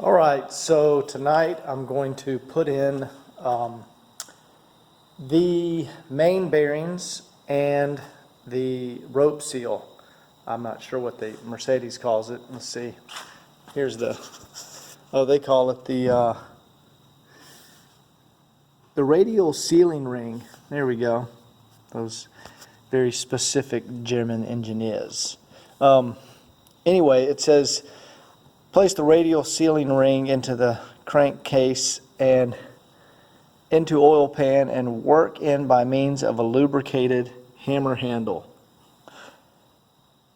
All right, so tonight I'm going to put in the main bearings and the rope seal. I'm not sure what the Mercedes calls it. Let's see. Here's the, they call it the radial sealing ring. There we go. Those very specific German engineers. Anyway, it says, place the radial sealing ring into the crankcase and into oil pan and work in by means of a lubricated hammer handle.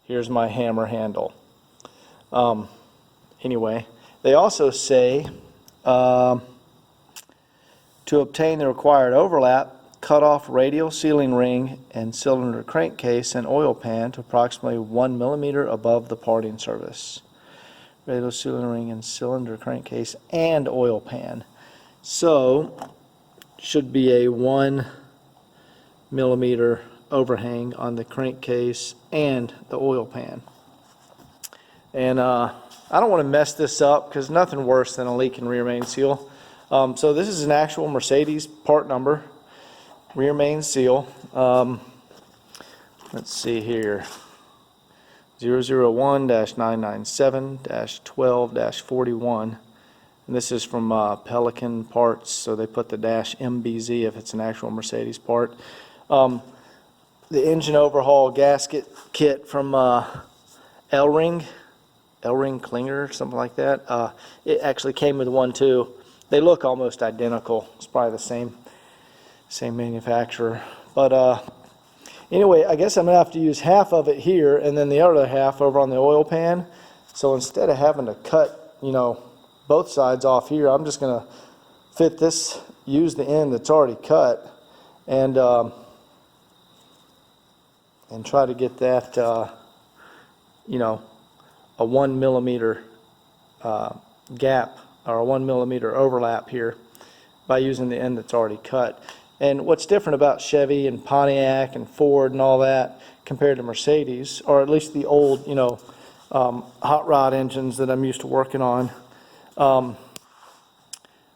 Here's my hammer handle. Anyway, they also say to obtain the required overlap, cut off radial sealing ring and cylinder crankcase and oil pan to approximately 1 millimeter above the parting surface. Radial sealing ring and cylinder crankcase and oil pan. So, should be a 1 millimeter overhang on the crankcase and the oil pan. And I don't want to mess this up because nothing worse than a leaking rear main seal. So this is an actual Mercedes part number, rear main seal. Let's see here. 001-997-12-41, and this is from Pelican Parts, so they put the -MBZ if it's an actual Mercedes part. The engine overhaul gasket kit from L-Ring Klinger, something like that. It actually came with one too. They look almost identical. It's probably the same manufacturer, but anyway, I guess I'm going to have to use half of it here and then the other half over on the oil pan. So instead of having to cut, both sides off here, I'm just going to fit this, use the end that's already cut, and try to get that, a 1 millimeter gap or a 1 millimeter overlap here by using the end that's already cut. And what's different about Chevy and Pontiac and Ford and all that compared to Mercedes, or at least the old, hot rod engines that I'm used to working on,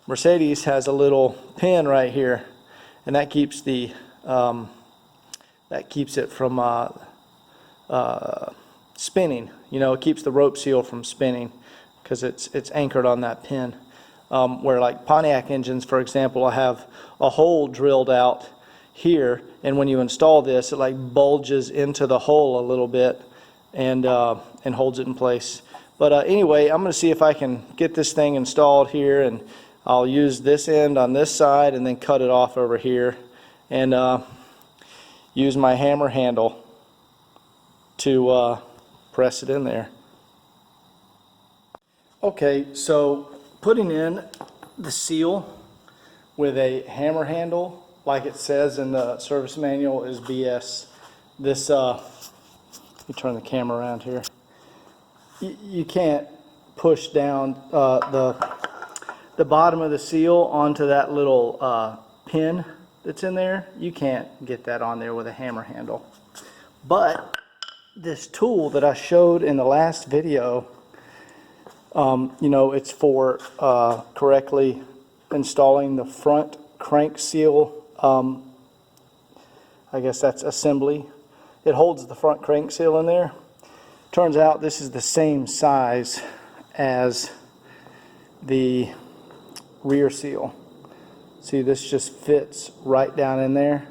Mercedes has a little pin right here, and that keeps the it from spinning. It keeps the rope seal from spinning because it's anchored on that pin. Where like Pontiac engines, for example, will have a hole drilled out here, and when you install this, it like bulges into the hole a little bit and holds it in place. But anyway, I'm going to see if I can get this thing installed here, and I'll use this end on this side and then cut it off over here, and use my hammer handle to press it in there. Okay, so putting in the seal with a hammer handle, like it says in the service manual, is BS. This, let me turn the camera around here. You can't push down the bottom of the seal onto that little pin that's in there. You can't get that on there with a hammer handle. But this tool that I showed in the last video, it's for correctly installing the front crank seal. I guess that's assembly. It holds the front crank seal in there. Turns out this is the same size as the rear seal. See, this just fits right down in there.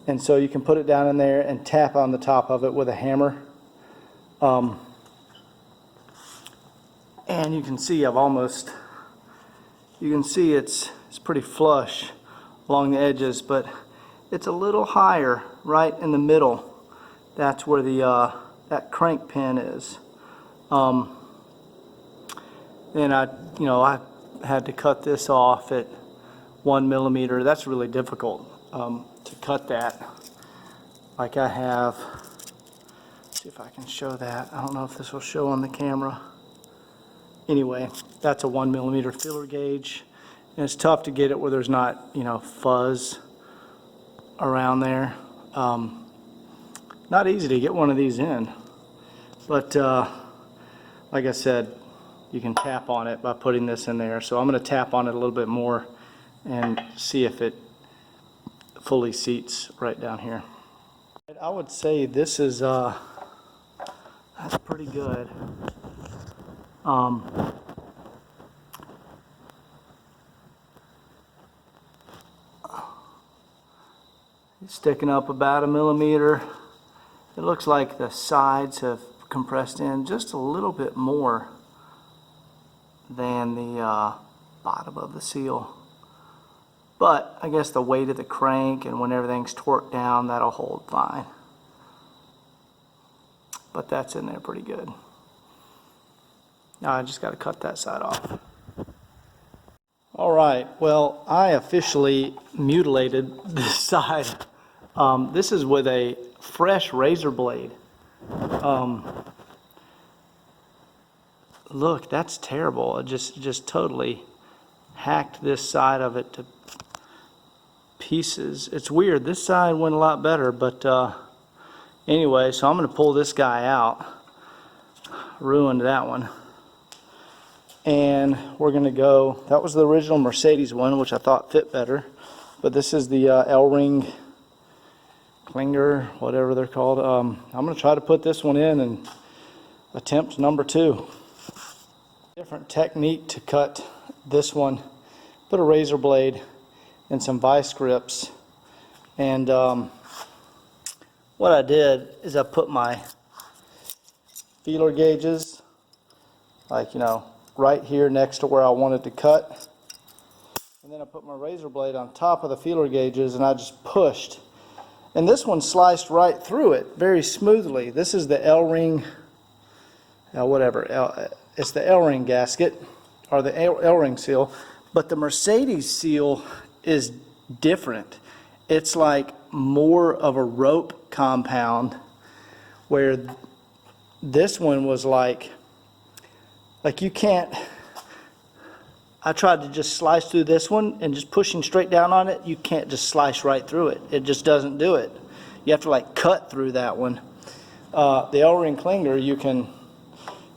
And so you can put it down in there and tap on the top of it with a hammer. And you can see it's pretty flush along the edges, but it's a little higher right in the middle. That's where the that crank pin is. And I had to cut this off at 1 millimeter. That's really difficult to cut that. Like I have. Let's see if I can show that. I don't know if this will show on the camera. Anyway, that's a 1 millimeter filler gauge, and it's tough to get it where there's not, fuzz around there. Not easy to get one of these in, but like I said, you can tap on it by putting this in there. So I'm going to tap on it a little bit more and see if it fully seats right down here. I would say this is that's pretty good. It's sticking up about 1 millimeter. It looks like the sides have compressed in just a little bit more than the bottom of the seal. But I guess the weight of the crank and when everything's torqued down, that'll hold fine. But that's in there pretty good. Now I just got to cut that side off. All right, well, I officially mutilated this side. This is with a fresh razor blade. Look, that's terrible. It just totally hacked this side of it to pieces. It's weird. This side went a lot better, but anyway, so I'm going to pull this guy out. Ruined that one. And we're going to go, that was the original Mercedes one, which I thought fit better. But this is the L-ring Klinger, whatever they're called. I'm going to try to put this one in and attempt number 2. Different technique to cut this one. Put a razor blade and some vice grips. And what I did is I put my feeler gauges, like, you know, right here next to where I wanted to cut. And then I put my razor blade on top of the feeler gauges and I just pushed. And this one sliced right through it very smoothly. This is the L-ring, it's the L-ring gasket, or the L-ring seal. But the Mercedes seal is different. It's like more of a rope compound, where this one was like you can't, I tried to just slice through this one and just pushing straight down on it, you can't just slice right through it. It just doesn't do it. You have to like cut through that one. The L-ring Klinger, you can,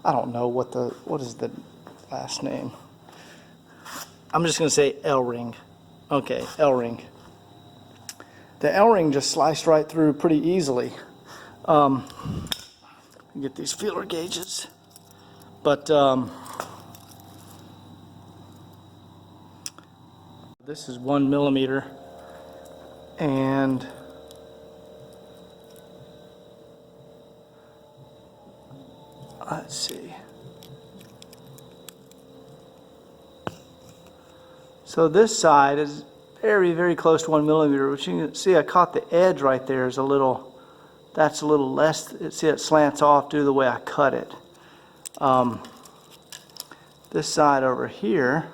I don't know what is the last name. I'm just going to say L-ring. Okay, L-ring. The L-ring just sliced right through pretty easily. Get these feeler gauges. But this is 1 millimeter, and let's see. So this side is very, very close to 1 millimeter, which you can see I caught the edge right there is a little, that's a little less, see it slants off due to the way I cut it. This side over here,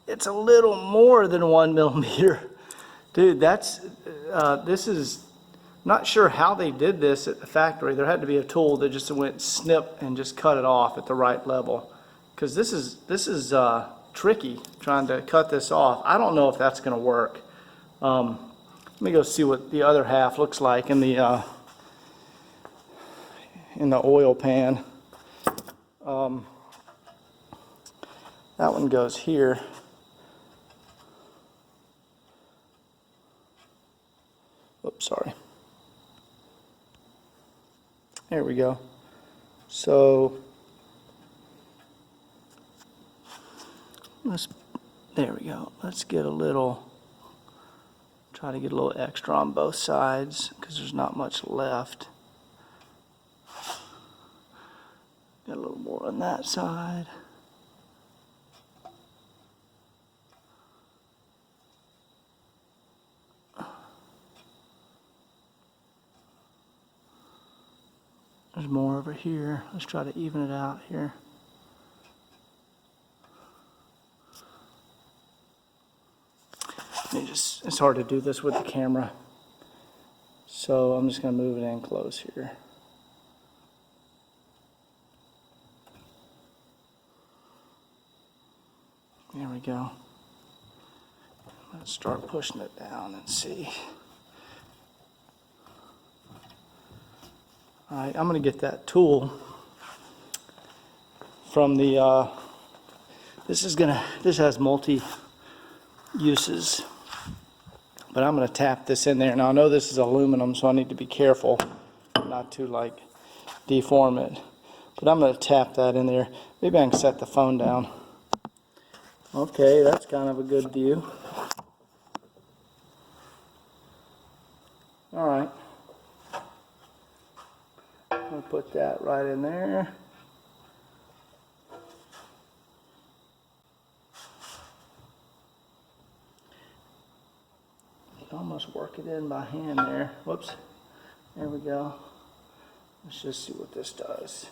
it's a little more than 1 millimeter. Dude, that's, this is, not sure how they did this at the factory. There had to be a tool that just went snip and just cut it off at the right level. Because this is tricky trying to cut this off. I don't know if that's going to work. Let me go see what the other half looks like in the oil pan. That one goes here. Oops, sorry. There we go. So there we go. Let's get a little, try to get a little extra on both sides because there's not much left. Got a little more on that side. There's more over here. Let's try to even it out here. It's hard to do this with the camera. So I'm just going to move it in close here. There we go. Let's start pushing it down and see. Alright, I'm going to get that tool from the, this has multi uses, but I'm gonna tap this in there. Now I know this is aluminum, so I need to be careful not to like deform it, but I'm gonna tap that in there. Maybe I can set the phone down. Okay, that's kind of a good view. All right, I'll put that right in there. Almost work it in by hand there. Whoops. There we go. Let's just see what this does.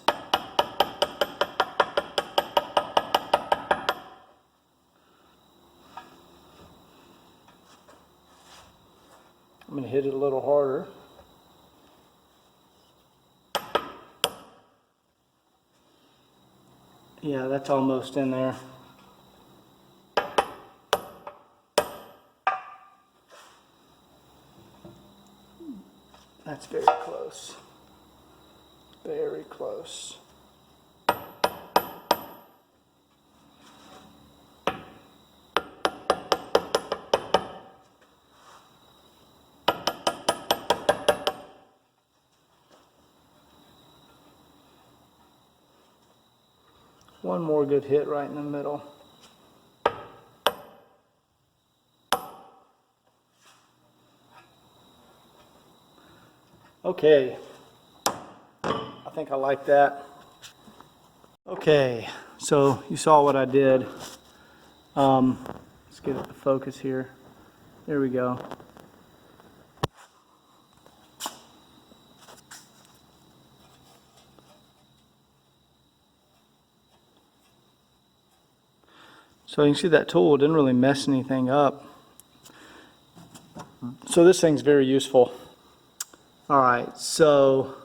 I'm going to hit it a little harder. Yeah, that's almost in there. That's very close. Very close. One more good hit right in the middle. Okay, I think I like that. Okay, so you saw what I did. Let's get it to focus here. There we go. So you can see that tool didn't really mess anything up. So this thing's very useful. All right, so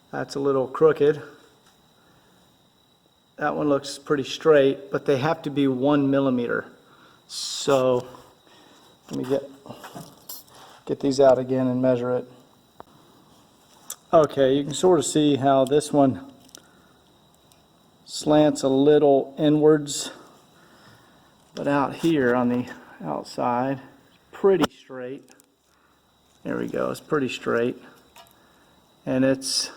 that's a little crooked. That one looks pretty straight, but they have to be 1 millimeter. So let me get these out again and measure it. Okay, you can sort of see how this one slants a little inwards, but out here on the outside, pretty straight. There we go, it's pretty straight. And it's,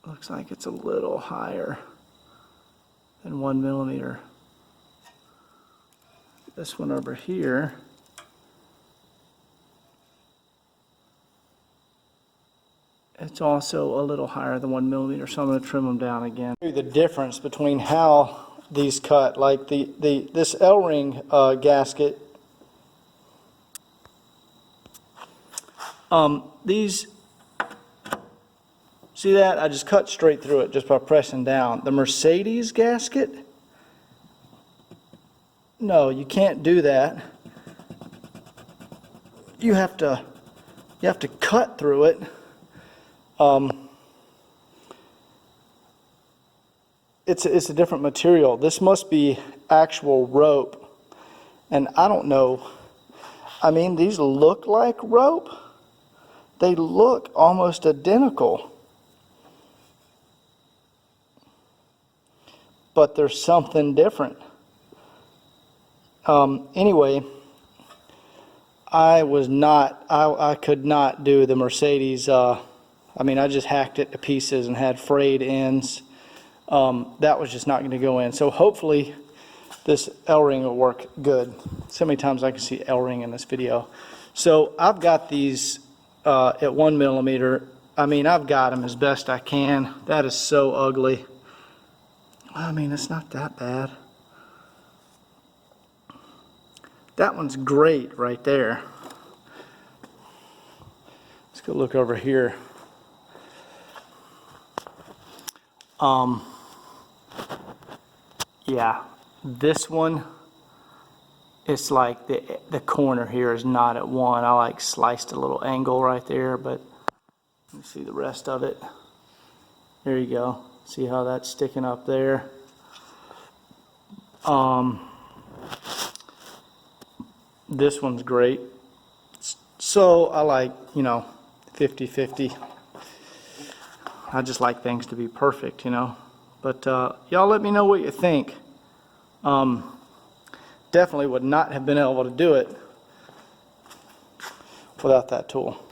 looks like it's a little higher than 1 millimeter. This one over here, it's also a little higher than 1 millimeter, so I'm going to trim them down again. The difference between how these cut, like this L-ring gasket, these, see that? I just cut straight through it just by pressing down. The Mercedes gasket, no, you can't do that. You have to cut through it. It's a different material. This must be actual rope, and I don't know. I mean, these look like rope. They look almost identical, but there's something different. Anyway, I could not do the Mercedes. I mean, I just hacked it to pieces and had frayed ends. That was just not going to go in. So hopefully this L-ring will work good. So many times I can see L-ring in this video. So I've got these at 1 millimeter. I mean, I've got them as best I can. That is so ugly. I mean, it's not that bad. That one's great right there. Let's go look over here. Yeah, this one, it's like the corner here is not at 1. I like sliced a little angle right there, but let me see the rest of it. There you go. See how that's sticking up there. This one's great. So I like, 50-50. I just like things to be perfect, you know. But y'all let me know what you think. Definitely would not have been able to do it without that tool.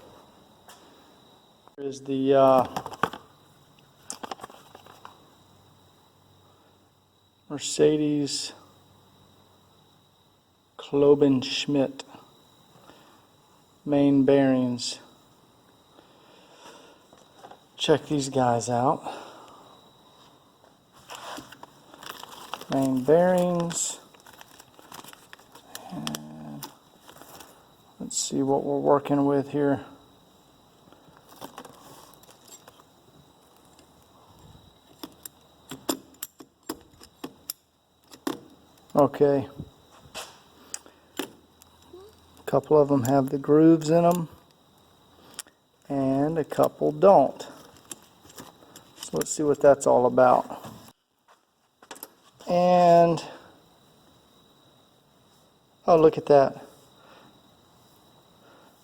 Here's the Mercedes Schmidt main bearings. Check these guys out. Main bearings. And let's see what we're working with here. Okay. A couple of them have the grooves in them, and a couple don't. So let's see what that's all about. And, oh, look at that.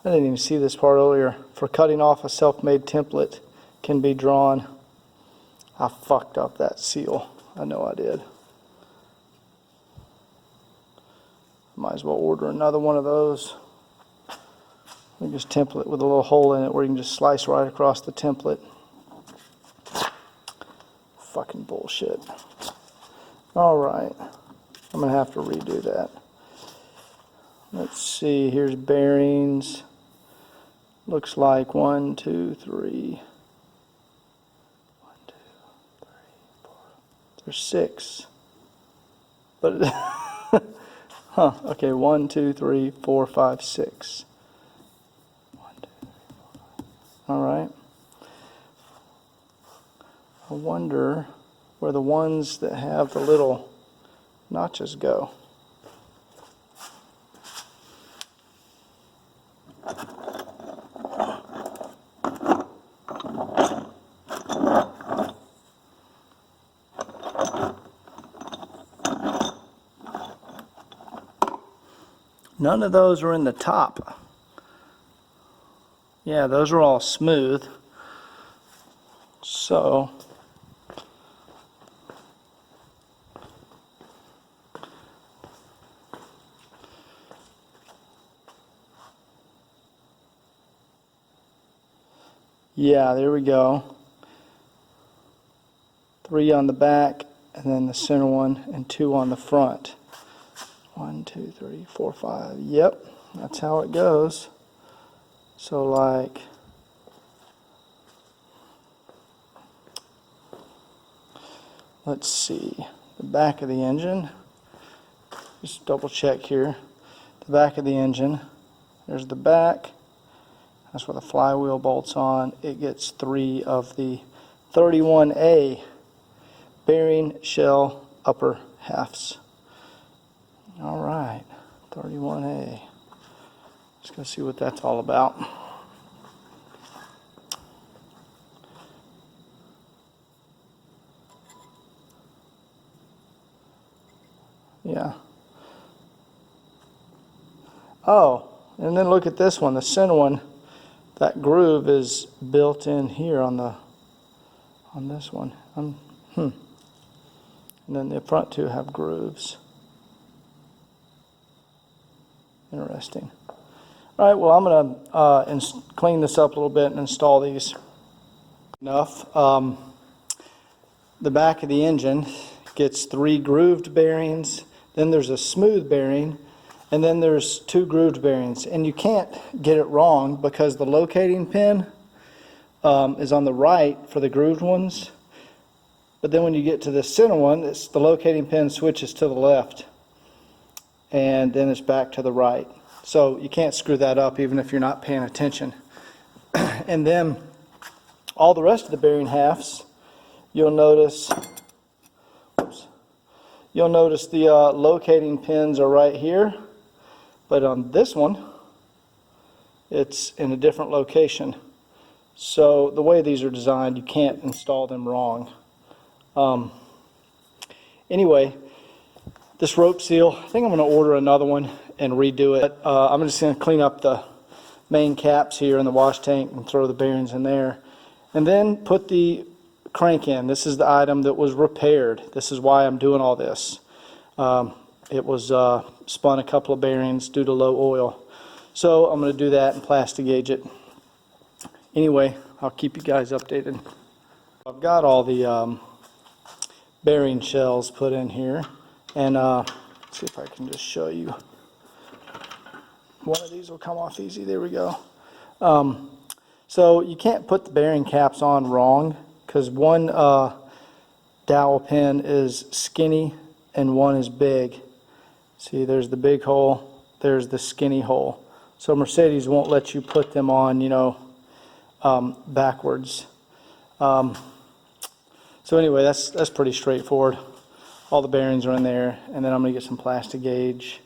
I didn't even see this part earlier. For cutting off a self-made template can be drawn. I fucked up that seal. I know I did. Might as well order another one of those. Just template with a little hole in it where you can just slice right across the template. Fucking bullshit. Alright. I'm going to have to redo that. Let's see. Here's bearings. Looks like 1, 2, 3. 1, 2, 3, 4. There's 6. But huh, okay, 1, 2, 3, 4, 5, 6. 1, 2, 3, 4, 5. All right. I wonder where the ones that have the little notches go. None of those are in the top. Yeah, those are all smooth. So yeah, there we go. 3 on the back, and then the center one, and 2 on the front. 1, 2, 3, 4, 5. Yep, that's how it goes. So like, let's see, the back of the engine. Just double check here. The back of the engine. There's the back. That's where the flywheel bolts on. It gets 3 of the 31A bearing shell upper halves. All right, 31A. Let's go see what that's all about. Yeah. Oh, and then look at this one, the center one. That groove is built in here on this one. And then the front 2 have grooves. Interesting. All right, well, I'm going to clean this up a little bit and install these. Enough. The back of the engine gets 3 grooved bearings, then there's a smooth bearing, and then there's 2 grooved bearings. And you can't get it wrong because the locating pin is on the right for the grooved ones. But then when you get to the center one, the locating pin switches to the left. And then it's back to the right. So you can't screw that up even if you're not paying attention. And then all the rest of the bearing halves, you'll notice the locating pins are right here, but on this one it's in a different location. So the way these are designed, you can't install them wrong. Anyway, this rope seal, I think I'm going to order another one and redo it. I'm just going to clean up the main caps here in the wash tank and throw the bearings in there. And then put the crank in. This is the item that was repaired. This is why I'm doing all this. It was spun a couple of bearings due to low oil. So I'm going to do that and plastic gauge it. Anyway, I'll keep you guys updated. I've got all the bearing shells put in here, and see if I can just show you. One of these will come off easy. There we go. So you can't put the bearing caps on wrong, because one dowel pin is skinny and one is big. See, there's the big hole, there's the skinny hole. So Mercedes won't let you put them on, you know, backwards. So anyway, that's pretty straightforward. All the bearings are in there, and then I'm going to get some plastic gauge,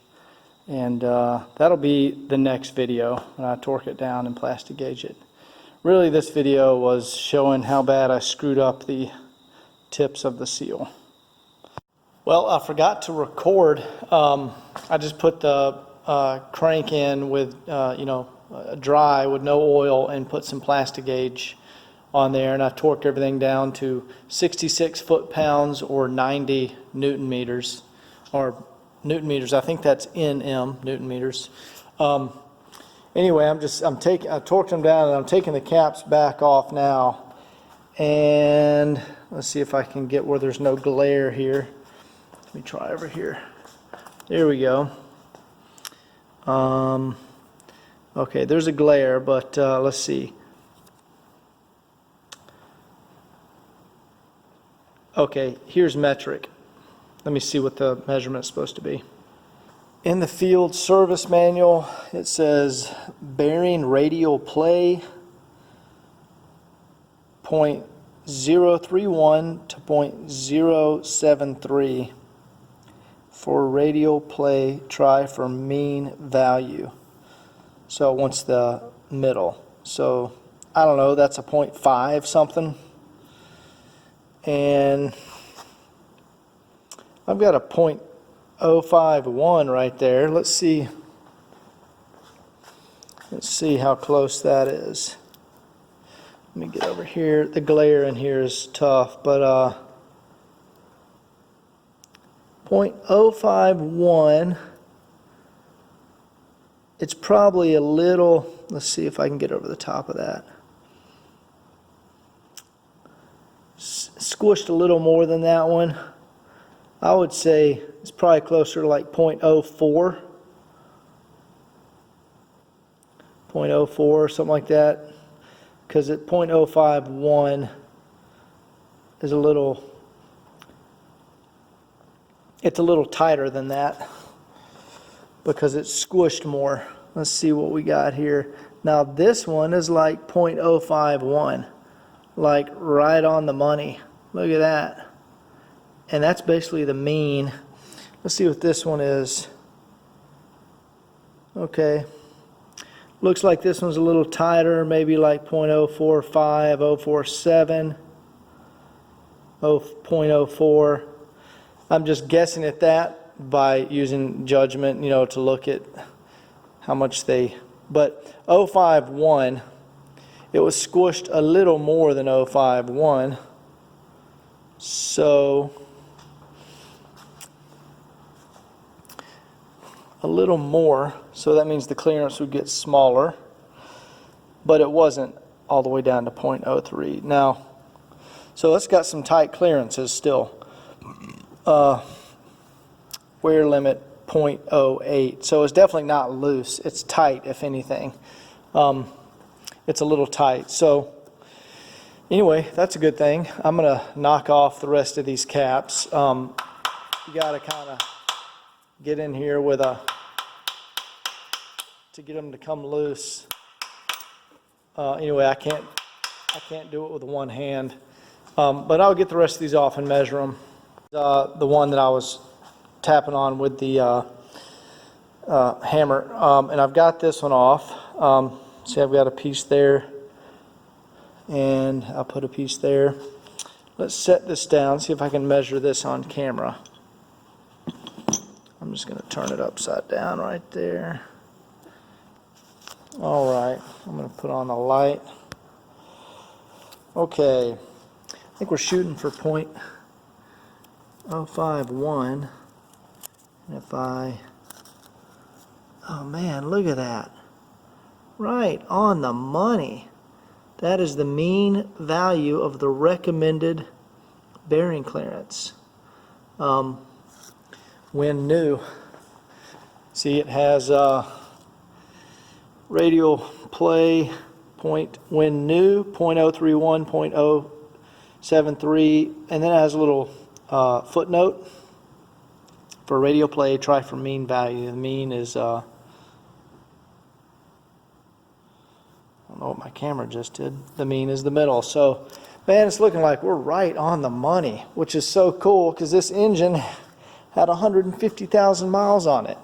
and that'll be the next video when I torque it down and plastic gauge it. Really, this video was showing how bad I screwed up the tips of the seal. Well, I forgot to record. I just put the crank in with, dry with no oil, and put some plastic gauge on there, and I torqued everything down to 66 foot-pounds or 90 newton meters, or newton meters. I think that's NM, newton meters. Anyway, I torqued them down, and I'm taking the caps back off now. And let's see if I can get where there's no glare here. Let me try over here. There we go. Okay, there's a glare, but let's see. Okay, here's metric. Let me see what the measurement's supposed to be. In the field service manual, it says bearing radial play 0.031 to 0.073. For radial play, try for mean value. So it wants the middle. So I don't know, that's a 0.5 something. And I've got a 0.051 right there. Let's see how close that is. Let me get over here. The glare in here is tough, but 0.051, it's probably a little, let's see if I can get over the top of that. Squished a little more than that one. I would say it's probably closer to like 0.04. 0.04, something like that. Because at 0.051 is it's a little tighter than that because it's squished more. Let's see what we got here. Now this one is like 0.051, like right on the money. Look at that. And that's basically the mean. Let's see what this one is. Okay. Looks like this one's a little tighter, maybe like 0.045, 047, 0.04. I'm just guessing at that by using judgment, to look at how much but 051, it was squished a little more than 051. So a little more, so that means the clearance would get smaller, but it wasn't all the way down to 0.03. Now, so it's got some tight clearances still. Wear limit 0.08, so it's definitely not loose. It's tight, if anything. It's a little tight. So anyway, that's a good thing. I'm going to knock off the rest of these caps. You got to kind of get in here with to get them to come loose. Anyway, I can't do it with one hand, but I'll get the rest of these off and measure them. The one that I was tapping on with the hammer, and I've got this one off. See, I've got a piece there, and I'll put a piece there. Let's set this down, see if I can measure this on camera. I'm just going to turn it upside down right there. All right, I'm going to put on the light. Okay, I think we're shooting for .051. And if oh man, look at that. Right on the money. That is the mean value of the recommended bearing clearance. When new. See, it has radial play when new 0.031, 0.073, and then it has a little footnote for radial play. Try for mean value. The mean is I don't know what my camera just did. The mean is the middle. So, man, it's looking like we're right on the money, which is so cool because this engine had 150,000 miles on it.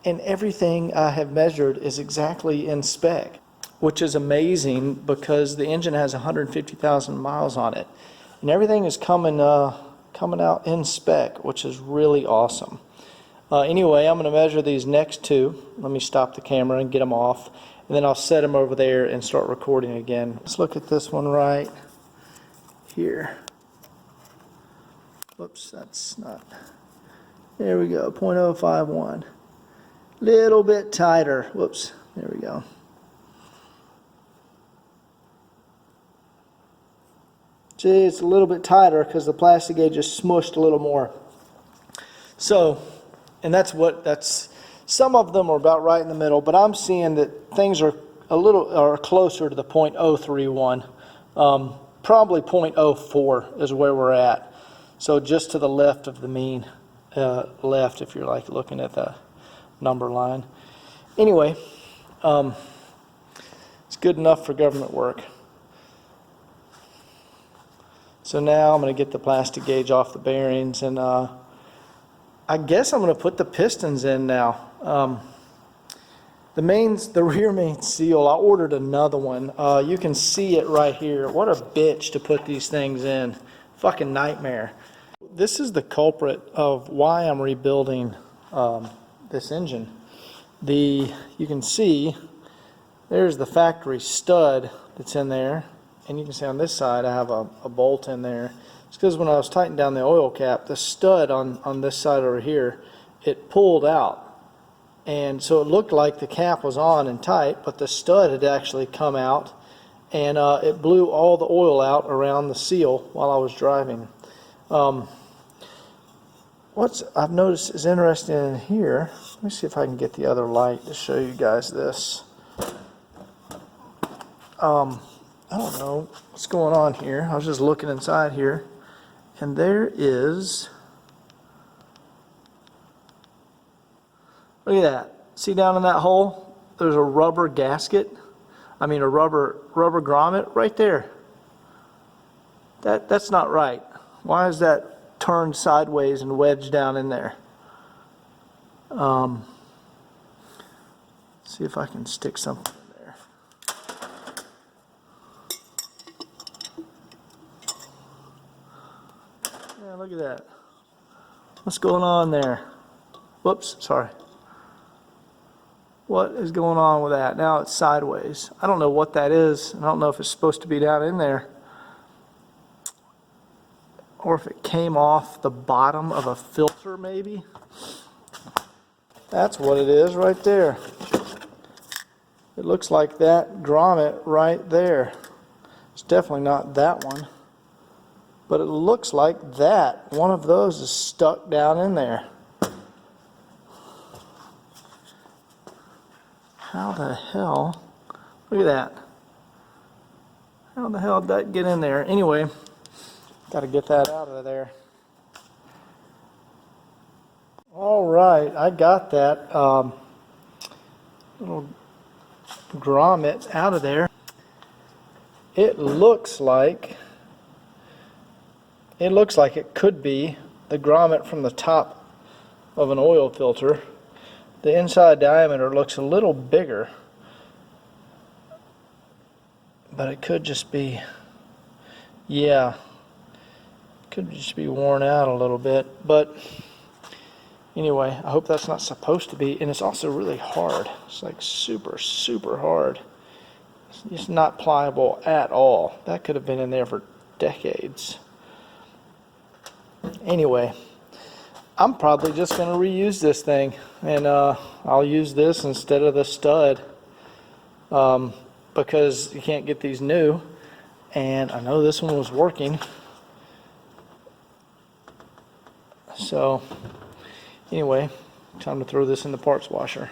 And everything I have measured is exactly in spec, which is amazing because the engine has 150,000 miles on it. And everything is coming out in spec, which is really awesome. Anyway, I'm going to measure these next two. Let me stop the camera and get them off. And then I'll set them over there and start recording again. Let's look at this one right here. Whoops, that's not. There we go, 0.051. Little bit tighter. Whoops, there we go. See, it's a little bit tighter because the plastic gauge is smushed a little more. So, and that's some of them are about right in the middle, but I'm seeing that things are closer to the 0.031. Probably 0.04 is where we're at. So just to the left of the mean left, if you're like looking at the number line. Anyway, it's good enough for government work. So now I'm going to get the plastic gauge off the bearings, and I guess I'm going to put the pistons in now. The rear main seal, I ordered another one. You can see it right here. What a bitch to put these things in. Fucking nightmare. This is the culprit of why I'm rebuilding this engine. You can see there's the factory stud that's in there, and you can see on this side I have a bolt in there. It's because when I was tightening down the oil cap, the stud on this side over here, it pulled out. And so it looked like the cap was on and tight, but the stud had actually come out, and it blew all the oil out around the seal while I was driving. What I've noticed is interesting in here, let me see if I can get the other light to show you guys this. I don't know what's going on here. I was just looking inside here, and there is, look at that. See down in that hole? There's a rubber gasket. I mean a rubber grommet right there. That's not right. Why is that turned sideways and wedged down in there? See if I can stick something in there. Yeah, look at that. What's going on there? Whoops, sorry. What is going on with that? Now it's sideways. I don't know what that is. I don't know if it's supposed to be down in there, or if it came off the bottom of a filter maybe. That's what it is right there. It looks like that grommet right there. It's definitely not that one, but it looks like that. One of those is stuck down in there. How the hell? Look at that. How the hell did that get in there? Anyway, got to get that out of there. All right, I got that little grommet out of there. It looks like it could be the grommet from the top of an oil filter. The inside diameter looks a little bigger, but it could just be, yeah, could just be worn out a little bit. But anyway, I hope that's not supposed to be. And it's also really hard. It's like super, super hard. It's just not pliable at all. That could have been in there for decades. Anyway, I'm probably just going to reuse this thing, and I'll use this instead of the stud, because you can't get these new, and I know this one was working. So anyway, time to throw this in the parts washer.